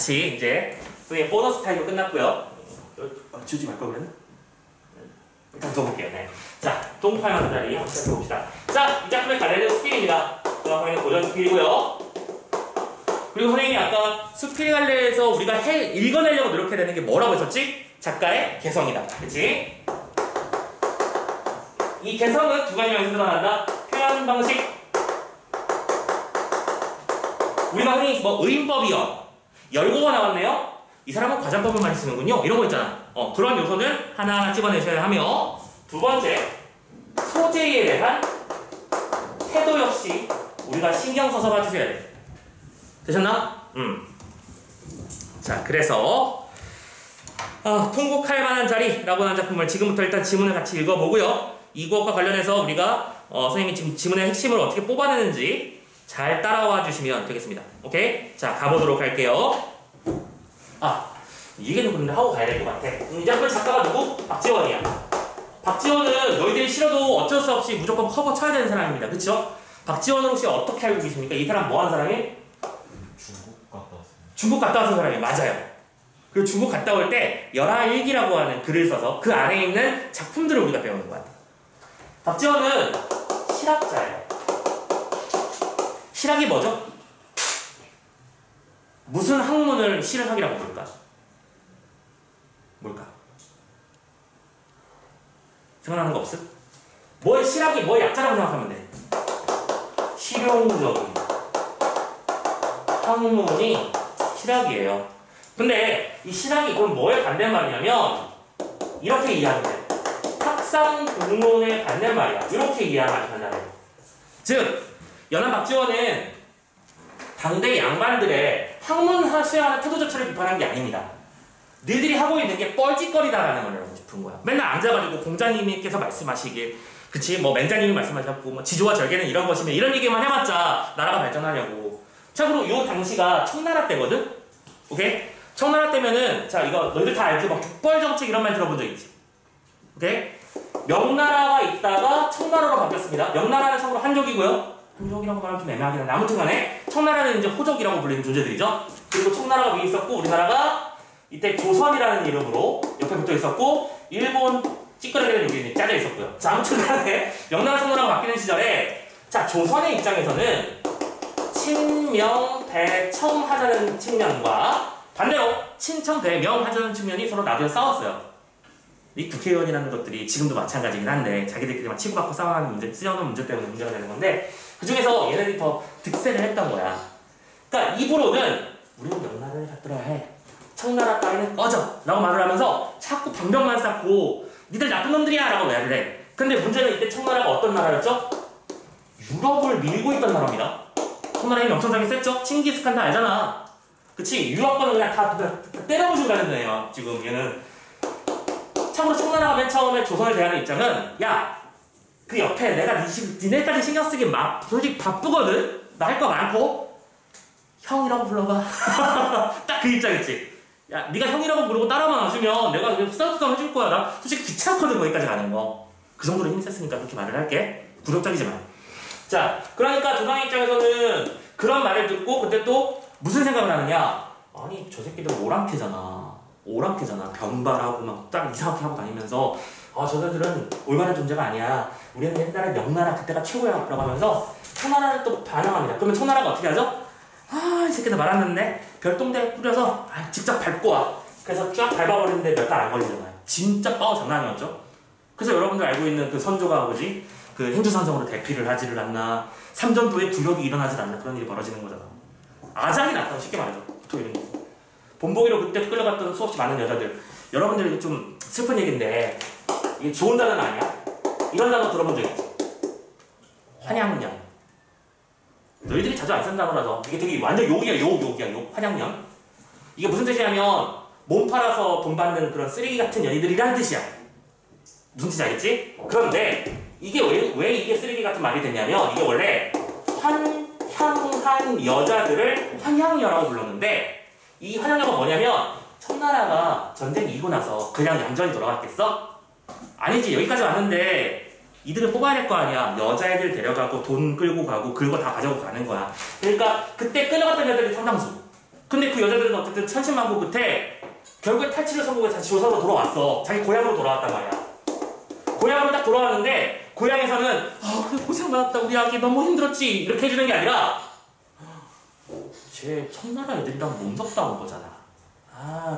다시 이제 선생님 보너스 타임이 끝났고요. 주지 말 걸 그랬나? 일단 둬볼게요. 네. 자, 동파이만 자리 한번 시작해봅시다. 자, 이 작품의 갈래는 수필입니다. 선생님 고전 수필이고요. 그리고 선생님이 아까 수필 갈래에서 우리가 읽어내려고 노력해야 되는 게 뭐라고 했었지? 작가의 개성이다. 그치? 이 개성은 두 가지 면에서 드러난다. 표현 방식. 우리가 흔히 뭐 의인법이요. 열고가 나왔네요. 이 사람은 과장법을 많이 쓰는군요. 이런 거 있잖아. 그런 요소는 하나하나 찍어내셔야 하며, 두 번째, 소재에 대한 태도 역시 우리가 신경 써서 봐주셔야 돼. 되셨나? 자, 그래서 통곡할 만한 자리라고 하는 작품을 지금부터 일단 지문을 같이 읽어보고요. 이것과 관련해서 우리가 선생님이 지금 지문의 핵심을 어떻게 뽑아내는지 잘 따라와 주시면 되겠습니다. 오케이? 자, 가보도록 할게요. 이게 누군데 하고 가야 될 것 같아. 이 작품 작가가 누구? 박지원이야. 박지원은 너희들이 싫어도 어쩔 수 없이 무조건 커버 쳐야 되는 사람입니다. 그쵸? 박지원을 혹시 어떻게 알고 계십니까? 이 사람 뭐 한 사람이? 중국 갔다 왔어요. 중국 갔다 왔던 사람이 맞아요. 그리고 중국 갔다 올 때 열하일기라고 하는 글을 써서 그 안에 있는 작품들을 우리가 배우는 거야. 박지원은 실학자예요. 실학이 뭐죠? 무슨 학문을 실학이라고 부를까? 뭘까? 생각나는 거 없음? 뭐의 실학이 뭐의 약자라고 생각하면 돼? 실용적인 학문이 실학이에요. 근데 이 실학이 그럼 뭐의 반대말이냐면 이렇게 이해하면 돼. 학상 공론의 반대말이야. 이렇게 이해하면 된다는. 즉 연한 박지원은 당대 양반들의 학문 수행하는 태도 자체를 비판한 게 아닙니다. 너희들이 하고 있는 게 뻘짓거리다라는 걸 알고 싶은 거야. 맨날 앉아가지고 공자님께서 말씀하시길, 그치? 뭐 맹자님이 말씀하셨고, 뭐 지조와 절개는 이런 것이면 이런 얘기만 해봤자 나라가 발전하냐고. 참고로 요 당시가 청나라 때거든. 오케이? 청나라 때면은 자 이거 너희들 다 알지? 막 족벌 정책 이런 말 들어본 적 있지? 오케이? 명나라가 있다가 청나라로 바뀌었습니다. 명나라는 참고로 한족이고요. 한족이라고 말하면 좀 애매하긴 한데 아무튼간에 청나라는 이제 호족이라고 불리는 존재들이죠. 그리고 청나라가 위에 있었고 우리나라가 이때 조선이라는 이름으로 옆에 붙어 있었고 일본 찌끄러기는 여기 짜져 있었고요. 자 아무튼간에 명나라 청나라가 바뀌는 시절에 자 조선의 입장에서는 친명 대청 하자는 측면과 반대로 친청 대명 하자는 측면이 서로 나눠 싸웠어요. 이 국회의원이라는 것들이 지금도 마찬가지긴 한데 자기들끼리만 치고받고 싸워하는 문제, 쓰여오는 문제 때문에 문제가 되는 건데 그 중에서 얘네들이 더 득세를 했던 거야. 그러니까 입으로는 우리는 명나라를 받들어야 해. 청나라 따위는 꺼져! 라고 말을 하면서 자꾸 방병만 쌓고 니들 나쁜 놈들이야! 라고 말을 해. 근데 문제는 이때 청나라가 어떤 나라였죠? 유럽을 밀고 있던 나라입니다. 청나라 힘이 엄청나게 셌죠? 칭기스칸 다 알잖아. 그치? 유럽권은 그냥 다 때려부수고 가는 거예요. 지금 얘는. 참고로 청나라가 맨 처음에 조선을 대하는 입장은 야! 그 옆에 내가 니네까지 신경 쓰기 막 솔직히 바쁘거든? 나 할 거 많고 형이라고 불러봐. 딱 그 입장이지. 야, 네가 형이라고 부르고 따라만 와주면 내가 수다수다 해줄 거야. 나 솔직히 귀찮거든 거기까지 가는 거. 그 정도로 힘이 셌으니까 그렇게 말을 할게. 부적절이지만. 자, 그러니까 조상의 입장에서는 그런 말을 듣고 그때 또 무슨 생각을 하느냐? 아니 저 새끼들 오랑캐잖아. 변발하고 막 딱 이상하게 하고 다니면서 저들은 올바른 존재가 아니야. 우리는 옛날에 명나라 그때가 최고야 라고 하면서 청나라를 또 반항합니다. 그러면 청나라가 어떻게 하죠? 이 새끼들 말았는데 별똥대 뿌려서 직접 밟고 와. 그래서 쫙 밟아버리는데 몇 달 안 걸리잖아요. 진짜 파워 장난 아니었죠? 그래서 여러분들 알고 있는 그 선조가 뭐지? 그 행주산성으로 대피를 하지를 않나, 삼전도에 굴욕이 일어나질 않나 그런 일이 벌어지는 거잖아. 아장이 났다고 쉽게 말해서 보통 이런 거. 본보기로 그때 끌려갔던 수없이 많은 여자들. 여러분들 좀 슬픈 얘기인데 이게 좋은 단어는 아니야. 이런 단어 들어본 적 있지? 환양년. 너희들이 자주 안 쓰는 단어라서 이게 되게 완전 욕이야. 환양년. 이게 무슨 뜻이냐면 몸 팔아서 돈 받는 그런 쓰레기 같은 년이들이라는 뜻이야. 무슨 뜻인지 알겠지? 그런데 이게 왜 이게 쓰레기 같은 말이 됐냐면 이게 원래 환향한 여자들을 환양녀라고 불렀는데 이 환양녀가 뭐냐면 청나라가 전쟁 이기고 나서 그냥 얌전히 돌아갔겠어? 아니지. 여기까지 왔는데 이들을 뽑아야 될 거 아니야. 여자애들 데려가고 돈 끌고 가고 그거 다 가져고 가는 거야. 그러니까 그때 끌려갔던 여자들이 상당수. 근데 그 여자들은 어쨌든 천신만고 끝에 결국에 탈출을 성공해서 다시 조선으로 돌아왔어. 자기 고향으로 돌아왔단 말이야. 고향으로 딱 돌아왔는데 고향에서는 그래 고생 많았다 우리 아기 너무 힘들었지 이렇게 해주는 게 아니라 쟤 청나라 애들이랑 몸섭다 온 거잖아.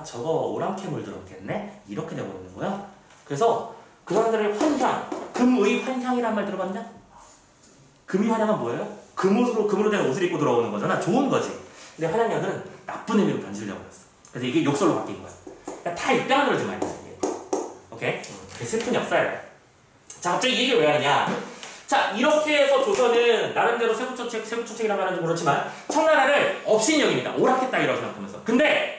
저거 오랑캐물 들었겠네? 이렇게 돼버리는 거야. 그래서 그 사람들의 환향, 금의 환향이란 말 들어봤냐? 금의 환향은 뭐예요? 금으로 된 옷을 입고 들어오는 거잖아. 좋은 거지. 근데 환향녀들은 나쁜 의미로 변질되어 버렸어. 그래서 이게 욕설로 바뀐 거야. 그러니까 다 입장을 들지 말자. 오케이? 되게 슬픈 역사예요. 자, 갑자기 이 얘기를 왜 하느냐? 자, 이렇게 해서 조선은 나름대로 세부초책이라고 하는지 모르지만 청나라를 업신여깁니다. 오락했다 이라고 생각하면서. 근데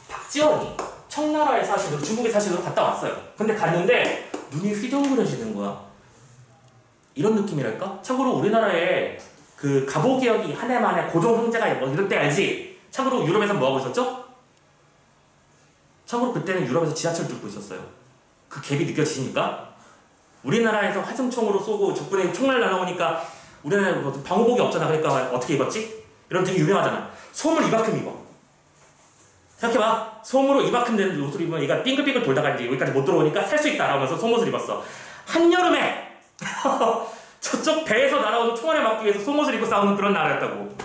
박지원이 청나라의 사신으로 중국의 사신으로 갔다 왔어요. 근데 갔는데 눈이 휘둥그레지는 거야. 이런 느낌이랄까? 참고로 우리나라에 그 갑오개혁이 한 해 만에 고종 황제가 뭐 이럴 때 알지? 참고로 유럽에서 뭐 하고 있었죠? 참고로 그때는 유럽에서 지하철 뚫고 있었어요. 그 갭이 느껴지십니까? 우리나라에서 화승총으로 쏘고 적군에 총알 날아오니까 우리나라에 뭐 방호복이 없잖아. 그러니까 어떻게 입었지? 이런 되게 유명하잖아. 솜을 이만큼 입어. 생각해봐. 솜으로 이만큼 되는 옷을 입으면 얘가 빙글빙글 돌다가 이제 여기까지 못 들어오니까 살 수 있다 라면서 솜옷을 입었어. 한여름에 저쪽 배에서 날아오는 총알에 막기 위해서 솜옷을 입고 싸우는 그런 나라였다고.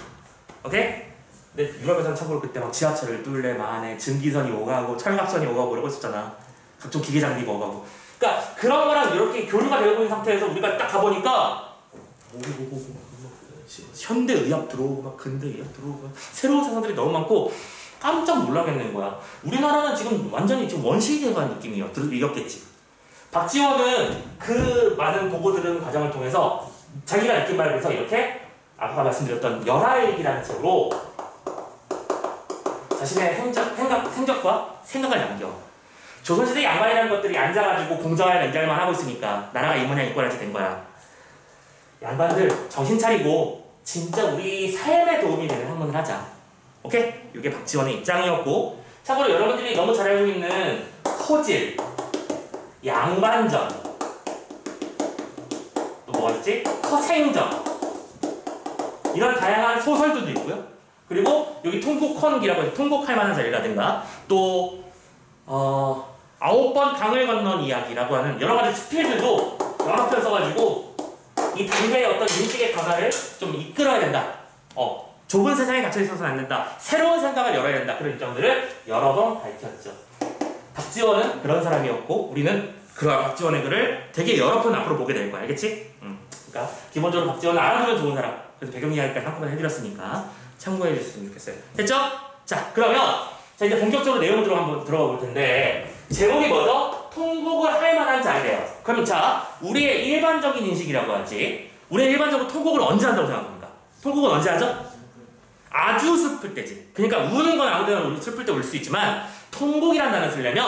오케이? 근데 유럽에서는 참고로 그때 막 지하철을 뚫래 만에 증기선이 오가고 철갑선이 오가고 이러고 있었잖아. 각종 기계 장비가 오가고. 그러니까 그런 거랑 이렇게 교류가 되고 있는 상태에서 우리가 딱 가보니까 현대의학 들어오고 막 근대의학 들어오고 새로운 세상들이 너무 많고 깜짝 놀라겠는 거야. 우리나라는 지금 완전히 지금 원시대가 느낌이었겠지. 박지원은 그 많은 보고들은 과정을 통해서 자기가 느낀 바에 대해서 이렇게 아까 말씀드렸던 열하일기라는 책으로 자신의 행적과 생각을 남겨. 조선시대 양반이라는 것들이 앉아가지고 공자와 맹자만 하고 있으니까 나라가 이 모양 이 꼴같이 된 거야. 양반들 정신 차리고 진짜 우리 삶에 도움이 되는 학문을 하자. 오케이? 이게 박지원의 입장이었고, 참고로 여러분들이 너무 잘 알고 있는 호질, 양반전, 또 뭐가 있지? 허생전, 이런 다양한 소설들도 있고요. 그리고 여기 통곡헌기라고 해서 통곡할 만한 자리라든가 또 9번 강을 건넌 이야기라고 하는 여러 가지 스필들도 여러 편 써가지고 이 당대의 어떤 인식의 가사를 좀 이끌어야 된다. 좁은 세상에 갇혀 있어서는 안 된다. 새로운 생각을 열어야 된다. 그런 입장들을 여러 번 밝혔죠. 박지원은 그런 사람이었고 우리는 그런 박지원의 글을 되게 여러 편 앞으로 보게 될 거야. 알겠지? 그러니까 기본적으로 박지원은 알아두면 좋은 사람. 그래서 배경 이야기까지 한꺼번에 해드렸으니까 참고해 주셨으면 좋겠어요. 됐죠? 자, 그러면 자 이제 본격적으로 내용으로 한번 들어가 볼 텐데 제목이 뭐죠? 통곡을 할 만한 자리래요. 그럼 자, 우리의 일반적인 인식이라고 하지. 우리는 일반적으로 통곡을 언제 한다고 생각합니까? 통곡은 언제 하죠? 아주 슬플 때지. 그러니까 우는 건 아무데나 슬플 때 울 수 있지만 통곡이라는 단어를 쓰려면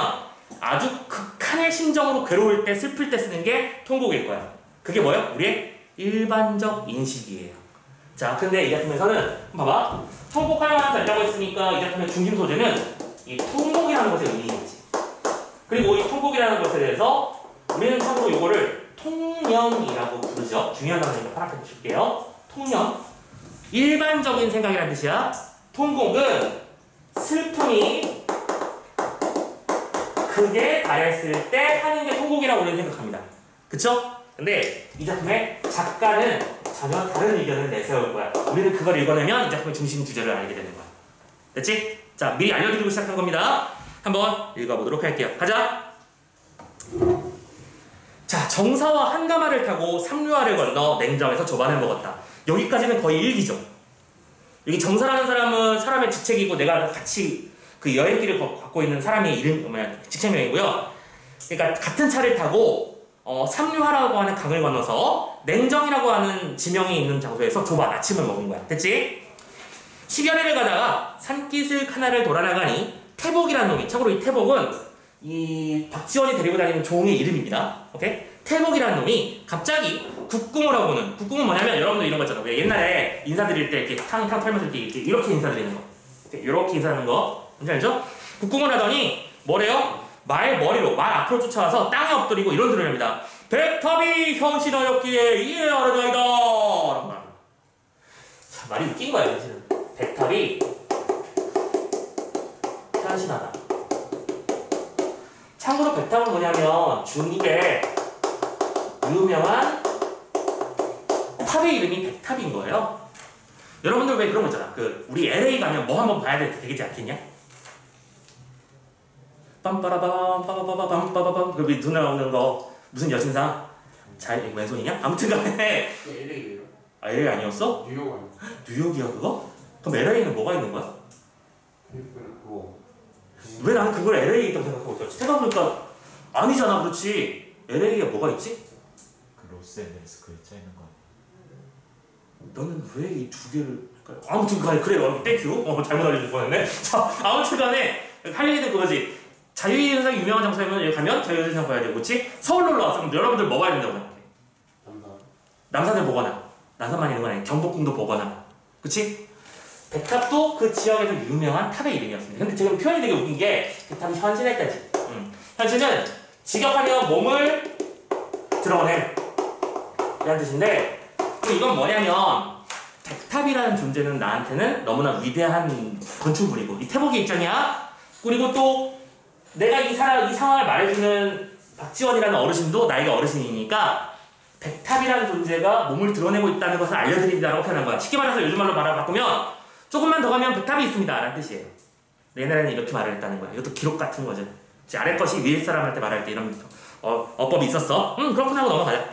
아주 극한의 심정으로 괴로울 때, 슬플 때 쓰는 게 통곡일 거야. 그게 뭐예요? 우리의 일반적 인식이에요. 자, 근데 이 작품에서는 봐봐. 통곡할 만한 자리라고 했으니까 이 작품의 중심 소재는 이 통곡이라는 것의 의미겠지. 그리고 이 통곡이라는 것에 대해서 우리는 참고로 이거를 통념이라고 부르죠. 중요한 단어니까 파악해 주실게요. 통념. 일반적인 생각이라는 뜻이야. 통곡은 슬픔이 크게 달했을 때 하는 게 통곡이라고 우리는 생각합니다. 그쵸? 근데 이 작품의 작가는 전혀 다른 의견을 내세울 거야. 우리는 그걸 읽어내면 이 작품의 중심 주제를 알게 되는 거야. 됐지? 자, 미리 알려드리고 시작한 겁니다. 한번 읽어보도록 할게요. 가자! 자, 정사와 한가마를 타고 삼류하를 건너 냉정에서 조반을 먹었다. 여기까지는 거의 일기죠. 여기 정사라는 사람은 사람의 직책이고 내가 같이 그 여행길을 갖고 있는 사람의 직책명이고요. 그러니까 같은 차를 타고 삼류하라고 하는 강을 건너서 냉정이라고 하는 지명이 있는 장소에서 조반 아침을 먹은 거야. 됐지? 10여리를 가다가 산기슭 하나를 돌아나가니 태복이라는 놈이, 참고로 이 태복은 이 박지원이 데리고 다니는 종의 이름입니다. 오케이? 태복이라는 놈이 갑자기 국궁을 하고 오는, 국궁은 뭐냐면 여러분들 이런 거 있잖아요. 왜 옛날에 인사드릴 때 이렇게 탕 털면서 이렇게 인사드리는 거. 이렇게 인사하는 거. 뭔지 알죠? 국궁을 하더니 뭐래요? 말 머리로, 말 앞으로 쫓아와서 땅에 엎드리고 이런 소리를 합니다. 백탑이 현신하였기에 이해하려나이다. 말이 웃긴 거야, 사실은. 백탑이 헌신하다. 참고로 백탑은 뭐냐면 중국의 유명한 탑의 이름이 백탑인 거예요. 여러분들 왜 그런 거 있잖아. 우리 LA 가면 뭐 한번 봐야 되겠지 않겠냐? 빰빠라밤 빠바바밤 빠바밤 그 눈 나오는 거 무슨 여신상? 잘 왼손이냐? 아무튼 간에 LA예요? 아 LA 아니었어? 뉴욕 아니에요? 뉴욕이야 그거? 그럼 LA는 뭐가 있는 거야? 그거 왜 나는 그걸 LA에 있다고 생각하고 있었지? 생각해보니까 아니잖아. 그렇지. LA에 뭐가 있지? 그 로스앤젤레스 글자 있는 거 너는 왜 이 두 개를 아무튼 간에 그래 땡큐 잘못 알려줄 뻔했네. 자 아무튼 간에 할 얘기는 그거지. 자유의상 유명한 장소에 여기 가면 자유의상 봐야 되고 그렇지? 서울 놀러 왔으면 여러분들 뭐 봐야 된다고 생각해? 남산을 보거나 남산만 있는 건 아니야. 경복궁도 보거나 그렇지? 백탑도 그 지역에서 유명한 탑의 이름이었습니다. 근데 지금 표현이 되게 웃긴 게 백탑이 현신했다지. 현신은 직역하면 몸을 드러내 이란 뜻인데 그럼 이건 뭐냐면 백탑이라는 존재는 나한테는 너무나 위대한 건축물이고 이 태복의 입장이야. 그리고 또 내가 이 상황을 말해주는 박지원이라는 어르신도 나에게 어르신이니까 백탑이라는 존재가 몸을 드러내고 있다는 것을 알려드린다고 표현한 거야. 쉽게 말해서 요즘 말로 바꾸면 조금만 더 가면 백탑이 있습니다 라는 뜻이에요. 옛날에는 이렇게 말을 했다는 거야. 이것도 기록 같은 거죠. 아래 것이 위에 사람한테 말할 때 이런 어법이 있었어. 그렇구나 하고 넘어가자.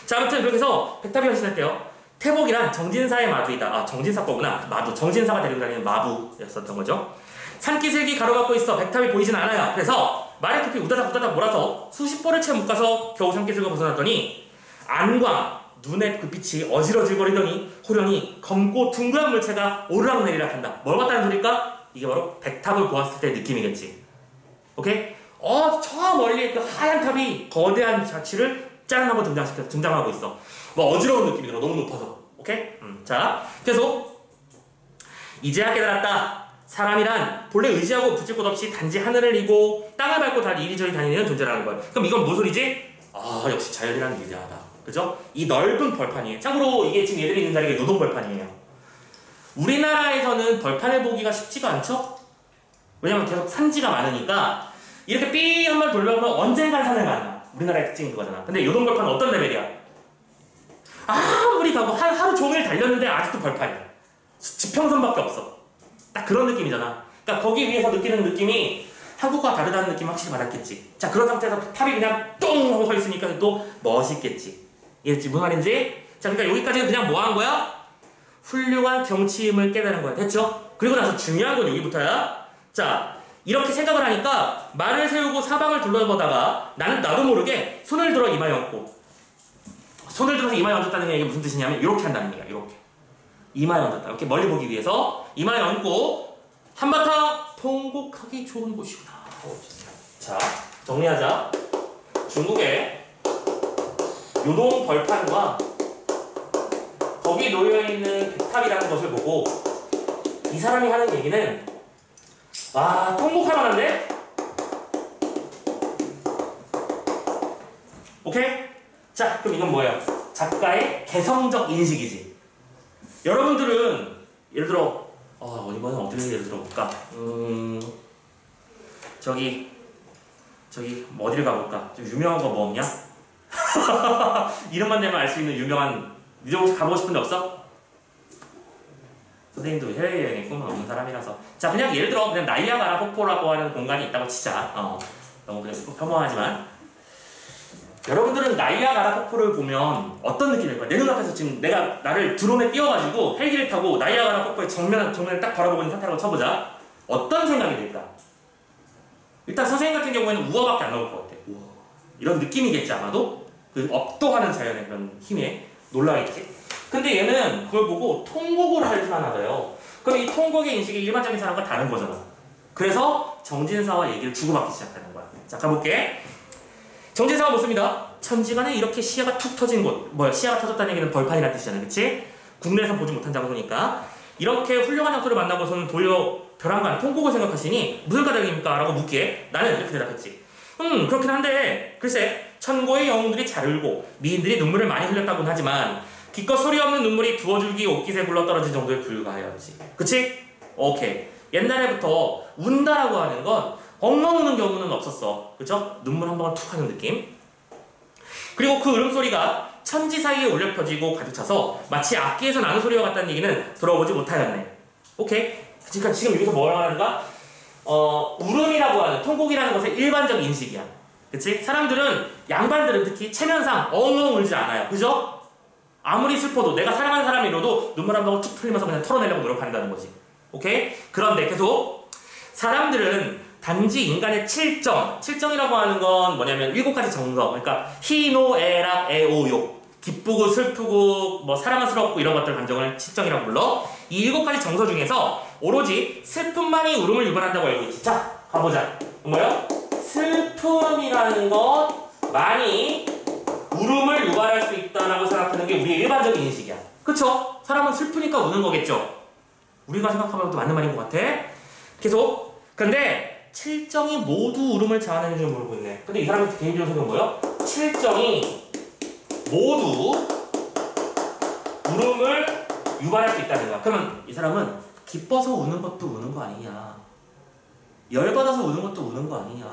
자 아무튼 그렇게 해서 백탑이 현신했대요. 태복이란 정진사의 마두이다. 정진사 거구나. 마두. 정진사가 데리고 다니는 마부였었던 거죠. 산기슭이 가로막고 있어 백탑이 보이진 않아요. 그래서 말의 깊이 우다닥 몰아서 수십 볼을 채 묶어서 겨우 산기슭을 벗어났더니 안광, 눈의 그 빛이 어지러질거리더니 호련히 검고 둥그란 물체가 오르락내리락 한다. 뭘 봤다는 소리일까? 이게 바로 백탑을 보았을 때 느낌이겠지. 오케이? 저 멀리 그 하얀 탑이 거대한 자취를 짠하고 등장하고 있어. 뭐 어지러운 느낌이더라. 너무 높아서. 오케이? 자, 계속 이제야 깨달았다. 사람이란 본래 의지하고 붙일 곳 없이 단지 하늘을 이고 땅을 밟고 이리저리 다니는 존재라는 거야. 그럼 이건 뭔 소리지? 역시 자연이란 위대하다. 그죠? 이 넓은 벌판이에요. 참고로 이게 지금 얘들이 있는 자리가 노동 벌판이에요. 우리나라에서는 벌판을 보기가 쉽지가 않죠? 왜냐면 계속 산지가 많으니까 이렇게 삐 한 번 돌려보면 언젠간 산을 만나. 우리나라의 특징인 거잖아. 근데 요동 벌판은 어떤 레벨이야? 아무리 가고 하루 종일 달렸는데 아직도 벌판이야. 지평선밖에 없어. 딱 그런 느낌이잖아. 그러니까 거기 위에서 느끼는 느낌이 한국과 다르다는 느낌 확실히 받았겠지. 자 그런 상태에서 탑이 그냥 똥 하고 서 있으니까 또 멋있겠지. 이해했지? 무슨 말인지? 자 그러니까 여기까지는 그냥 뭐 한 거야? 훌륭한 경치임을 깨달은 거야. 됐죠? 그리고 나서 중요한 건 여기부터야. 자 이렇게 생각을 하니까 말을 세우고 사방을 둘러보다가 나도 모르게 손을 들어 이마에 얹고 손을 들어서 이마에 얹었다는 게 무슨 뜻이냐면 이렇게 한다는 얘기야. 이렇게 이마에 얹었다. 이렇게 멀리 보기 위해서 이마에 얹고 한바탕 통곡하기 좋은 곳이구나. 자 정리하자. 중국의 요동 벌판과 거기 놓여있는 백탑이라는 것을 보고 이 사람이 하는 얘기는 통곡할 만한데? 오케이? 자 그럼 이건 뭐예요? 작가의 개성적 인식이지. 여러분들은 예를 들어 이번엔 어디를 예를 들어볼까? 저기 어디를 가볼까? 좀 유명한 거 뭐 없냐? 이름만 내면 알 수 있는 유명한 니 혹시 가보고 싶은 데 없어? 선생님도 해외여행에 꿈은 없는 사람이라서 자 그냥 예를 들어 그냥 나이아가라 폭포라고 하는 공간이 있다고 치자. 너무 그냥 평범하지만 여러분들은 나이아가라 폭포를 보면 어떤 느낌일 거야? 내 눈앞에서 지금 내가 나를 드론에 띄워가지고 헬기를 타고 나이아가라 폭포의 정면을 딱 바라보고 있는 상태라고 쳐보자. 어떤 생각이 들까? 일단 선생님 같은 경우에는 우화밖에 안 나올 것 같아. 우와. 이런 느낌이겠지 아마도? 그 업도하는 자연의 그런 힘에 놀라겠지? 근데 얘는 그걸 보고 통곡을 할 만하대요. 그럼 이 통곡의 인식이 일반적인 사람과 다른 거잖아. 그래서 정진사와 얘기를 주고받기 시작하는 거야. 자 가볼게. 정진사가 묻습니다. 천지간에 이렇게 시야가 툭 터진 곳. 시야가 터졌다는 얘기는 벌판이라는 뜻이잖아. 그치? 국내에서 보지 못한 장소니까 이렇게 훌륭한 장소를 만나고서는 도리어 벼랑간 통곡을 생각하시니 무슨 까닭입니까? 라고 묻기에 나는 이렇게 대답했지. 그렇긴 한데 글쎄 천고의 영웅들이 잘 울고 미인들이 눈물을 많이 흘렸다고는 하지만 기껏 소리 없는 눈물이 두어줄기 옷깃에 굴러떨어진 정도에 불과해야지. 그치? 오케이. 옛날에부터 운다라고 하는 건 엉엉 우는 경우는 없었어. 그죠? 눈물 한 방울 툭 하는 느낌. 그리고 그 울음소리가 천지 사이에 울려 퍼지고 가득 차서 마치 악기에서 나는 소리와 같다는 얘기는 들어보지 못하였네. 오케이? 그러니까 지금 여기서 뭐라고 하는가? 울음이라고 하는, 통곡이라는 것의 일반적 인식이야. 그치? 사람들은, 양반들은 특히 체면상 엉엉 울지 않아요. 그죠? 아무리 슬퍼도, 내가 사랑하는 사람이 이러도 눈물 한 방울 툭 흘리면서 그냥 털어내려고 노력한다는 거지. 오케이? 그런데 계속 사람들은 단지 인간의 칠정이라고 하는 건 뭐냐면 7가지 정서. 그러니까 희, 노, 애락, 애, 오, 욕. 기쁘고 슬프고 뭐 사랑스럽고 이런 것들 감정을 칠정이라고 불러. 이 7가지 정서 중에서 오로지 슬픔만이 울음을 유발한다고 알고 있지. 자, 가보자. 뭐예요? 슬픔이라는 것만이 울음을 유발할 수 있다라고 생각하는 게 우리의 일반적인 인식이야. 그쵸? 사람은 슬프니까 우는 거겠죠? 우리가 생각하면 또 맞는 말인 것 같아. 계속. 근데 칠정이 모두 울음을 자아내는 줄 모르고 있네. 근데 이 사람의 개인적인 생각은 뭐예요? 칠정이 모두 울음을 유발할 수 있다는 거야. 그러면 이 사람은 기뻐서 우는 것도 우는 거 아니냐, 열받아서 우는 것도 우는 거 아니냐,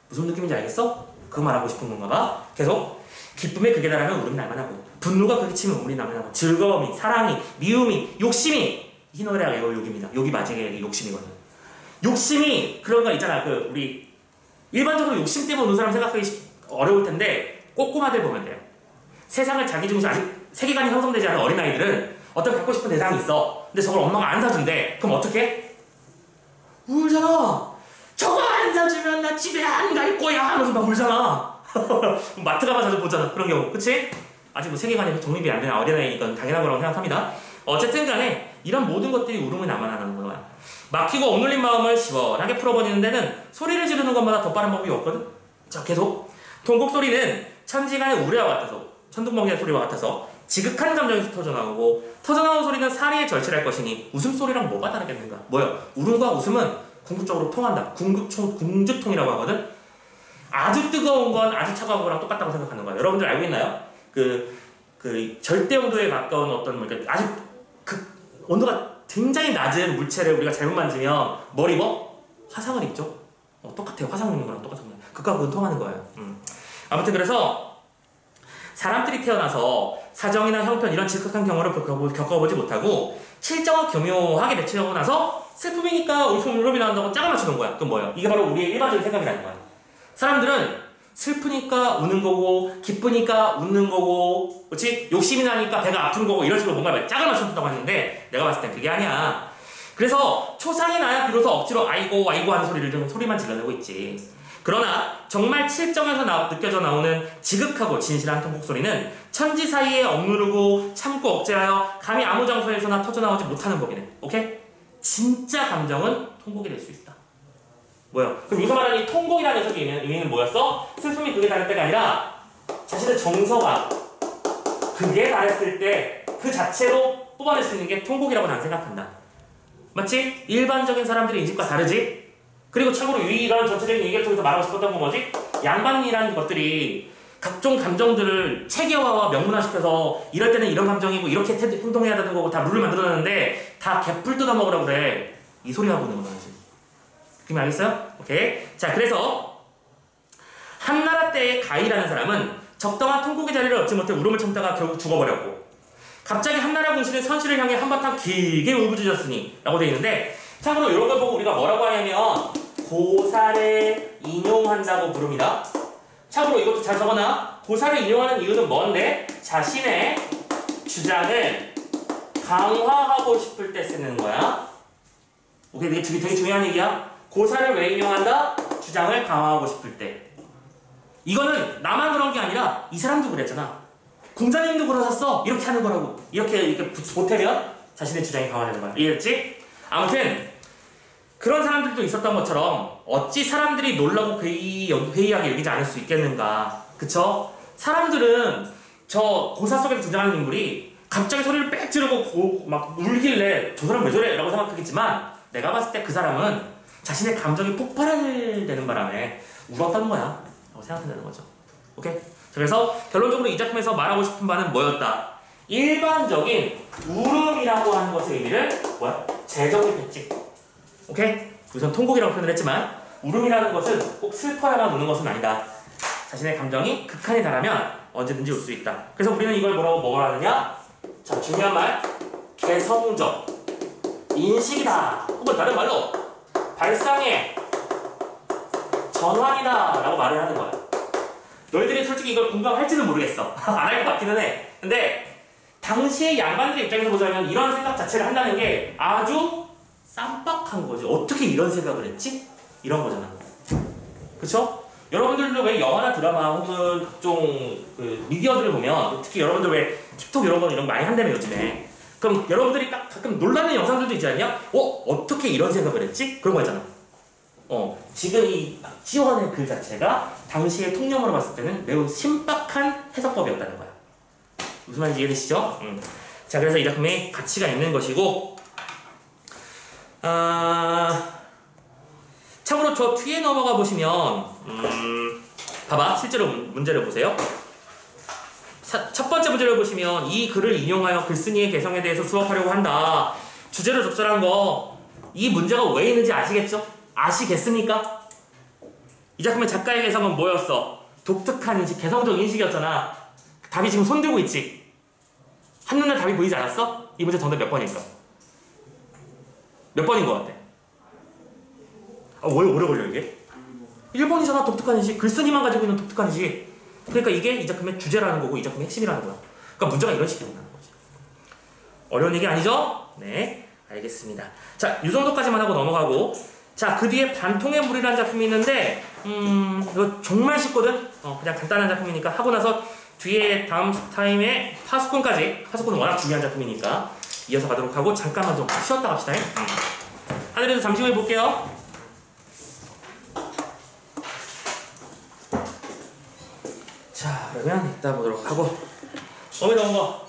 무슨 느낌인지 알겠어? 그거 말하고 싶은 건가 봐. 계속. 기쁨에 극에 달하면 울음이 날만하고, 분노가 극에 치면 울음이 날만하고, 즐거움이, 사랑이, 미움이, 욕심이, 희노애락, 애호, 욕입니다. 욕이 마지막에 욕심이거든. 욕심이 그런 거 있잖아. 그 우리 일반적으로 욕심 때문에 우는 사람 생각하기 어려울 텐데 꼬꼬마들 보면 돼요. 세상을 자기 중에서 아직 세계관이 형성되지 않은 어린아이들은 어떤 갖고 싶은 대상이 있어. 근데 저걸 엄마가 안 사준대. 그럼 어떡해? 울잖아. 저거 안 사주면 나 집에 안 갈 거야 하면서 막 울잖아. 마트 가면 자주 보잖아. 그런 경우. 그치? 아직 뭐 세계관이 정립이 안 되는 어린아이니까 당연한 거라고 생각합니다. 어쨌든 간에 이런 모든 것들이 울음을 남아나는 거야. 막히고 억눌린 마음을 시원하게 풀어버리는 데는 소리를 지르는 것마다 더 빠른 방법이 없거든. 자, 계속. 통곡 소리는 천지간의 우레와 같아서, 천둥번개의 소리와 같아서 지극한 감정에서 터져나오고, 터져나오는 소리는 사리에 절실할 것이니 웃음소리랑 뭐가 다르겠는가? 뭐요? 울음과 웃음은 궁극적으로 통한다. 궁극통이라고 하거든. 아주 뜨거운 건 아주 차가운 거랑 똑같다고 생각하는 거예요. 여러분들 알고 있나요? 그 절대 온도에 가까운 어떤 뭐 이렇게 아주 온도가 굉장히 낮은 물체를 우리가 잘못 만지면 뭘 입어? 화상을 입죠. 똑같아요. 화상 입는 거랑 똑같은 거예요. 극과 극은 통하는 거예요. 아무튼 그래서 사람들이 태어나서 사정이나 형편 이런 지극한 경우를 겪어보지 못하고 칠정을 교묘하게 배치하고 나서 슬픔이니까 울음이 나온다고 짝을 맞추는 거야. 그건 뭐예요? 이게 바로 우리의 일반적인 생각이라는 거야. 사람들은 슬프니까 우는 거고, 기쁘니까 웃는 거고, 그렇지? 욕심이 나니까 배가 아픈 거고, 이런 식으로 뭔가 짝을 맞춘다고 하는데 내가 봤을 땐 그게 아니야. 그래서 초상이 나야 비로소 억지로 아이고 아이고 하는 소리만 질러내고 있지. 그러나 정말 칠정에서 느껴져 나오는 지극하고 진실한 통곡 소리는 천지 사이에 억누르고 참고 억제하여 감히 아무 장소에서나 터져나오지 못하는 법이네. 오케이? 진짜 감정은 통곡이 될 수 있다. 뭐야? 그럼 여기서 말하는 이 통곡이라는 녀석의 의미는 뭐였어? 슬픔이 극에 달할 때가 아니라 자신의 정서가 극에 달했을 때 그 자체로 뽑아낼 수 있는 게 통곡이라고 난 생각한다. 맞지? 일반적인 사람들의 인식과 다르지? 그리고 참고로 이런 전체적인 얘기를 통해서 말하고 싶었던 건 뭐지? 양반이라는 것들이 각종 감정들을 체계화와 명문화시켜서 이럴 때는 이런 감정이고 이렇게 행동해야 되는 거고 다 룰을 만들어놨는데 다 개풀 뜯어먹으라고 그래. 이 소리 하고 있는 거다. 그럼 알겠어요? 오케이. 자, 그래서 한나라 때의 가희라는 사람은 적당한 통곡의 자리를 얻지 못해 울음을 참다가 결국 죽어버렸고, 갑자기 한나라 군신은 선실을 향해 한바탕 길게 울부짖었으니 라고 되어 있는데, 참고로 이런 걸 보고 우리가 뭐라고 하냐면 고사를 인용한다고 부릅니다. 참고로 이것도 잘 적어놔. 고사를 인용하는 이유는 뭔데? 자신의 주장을 강화하고 싶을 때 쓰는 거야. 오케이, 이게 되게 중요한 얘기야. 고사를 왜 인용한다? 주장을 강화하고 싶을 때. 이거는 나만 그런 게 아니라 이 사람도 그랬잖아. 공자님도 그러셨어. 이렇게 하는 거라고. 이렇게 보태면 자신의 주장이 강화되는 거야. 이해했지? 아무튼 그런 사람들도 있었던 것처럼 어찌 사람들이 놀라고 회의하게 여기지 않을 수 있겠는가. 그쵸? 사람들은 저 고사 속에서 등장하는 인물이 갑자기 소리를 빽 지르고 막 울길래 저 사람 왜 저래? 라고 생각하겠지만 내가 봤을 때 그 사람은 자신의 감정이 폭발되는 바람에 울었던 거야 라고 생각한다는 거죠. 오케이? 그래서 결론적으로 이 작품에서 말하고 싶은 바는 뭐였다? 일반적인 울음이라고 하는 것의 의미를 뭐야? 재정의 배치. 오케이? 우선 통곡이라고 표현을 했지만 울음이라는 것은 꼭 슬퍼야만 우는 것은 아니다. 자신의 감정이 극한에 달하면 언제든지 울 수 있다. 그래서 우리는 이걸 뭐라 하느냐? 자, 중요한 말. 개성적 인식이다. 혹은 다른 말로 발상의 전환이다 라고 말을 하는 거야. 너희들이 솔직히 이걸 공감할지는 모르겠어. 안 할 것 같기는 해. 근데 당시의 양반들의 입장에서 보자면 이런 생각 자체를 한다는 게 아주 쌈박한 거지. 어떻게 이런 생각을 했지? 이런 거잖아. 그쵸? 여러분들도 왜 영화나 드라마 혹은 각종 그 미디어들을 보면 특히 여러분들 왜 틱톡 이런 거 많이 한다며 요즘에. 그럼 여러분들이 딱 가끔 놀라는 영상들도 있지 않냐? 어떻게 이런 생각을 했지? 그런 거 있잖아. 지금 이 박지원의 글 자체가 당시의 통념으로 봤을 때는 매우 신박한 해석법이었다는 거야. 무슨 말인지 이해되시죠? 자, 그래서 이 작품에 가치가 있는 것이고, 참고로 저 뒤에 넘어가 보시면, 봐봐, 실제로 문제를 보세요. 첫 번째 문제를 보시면 이 글을 인용하여 글쓴이의 개성에 대해서 수업하려고 한다. 주제로 적절한 거, 이 문제가 왜 있는지 아시겠죠? 아시겠습니까? 이 작품의 작가의 개성은 뭐였어? 독특한 인식, 개성적 인식이었잖아. 답이 지금 손 들고 있지? 한눈에 답이 보이지 않았어? 이 문제 정답 몇 번일까? 몇 번인 것 같아? 왜 오래 걸려 이게? 1번이잖아. 독특한 인식. 글쓴이만 가지고 있는 독특한 인식. 그러니까 이게 이 작품의 주제라는 거고 이 작품의 핵심이라는 거야. 그러니까 문제가 이런 식으로 나오는 거지. 어려운 얘기 아니죠? 네, 알겠습니다. 자, 이 정도까지만 하고 넘어가고, 자, 그 뒤에 반통의 물이라는 작품이 있는데 이거 정말 쉽거든? 그냥 간단한 작품이니까 하고 나서 뒤에 다음 타임에 파수꾼까지, 파수꾼은 워낙 중요한 작품이니까 이어서 가도록 하고 잠깐만 좀 쉬었다 갑시다. 하늘에서 잠시 후에 볼게요. 자, 그러면 이따 보도록 하고. 어머니 나온 거.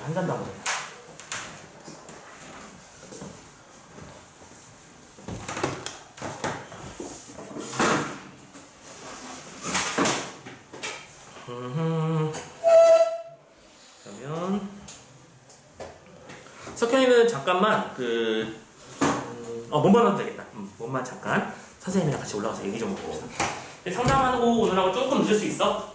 한 잔 남았네. 그러면 석현이는 잠깐만 몸만 하도 되겠다. 몸만 잠깐 선생님이랑 같이 올라가서 얘기 좀 해봅시다. 상담하고 오느라고 조금 늦을 수 있어?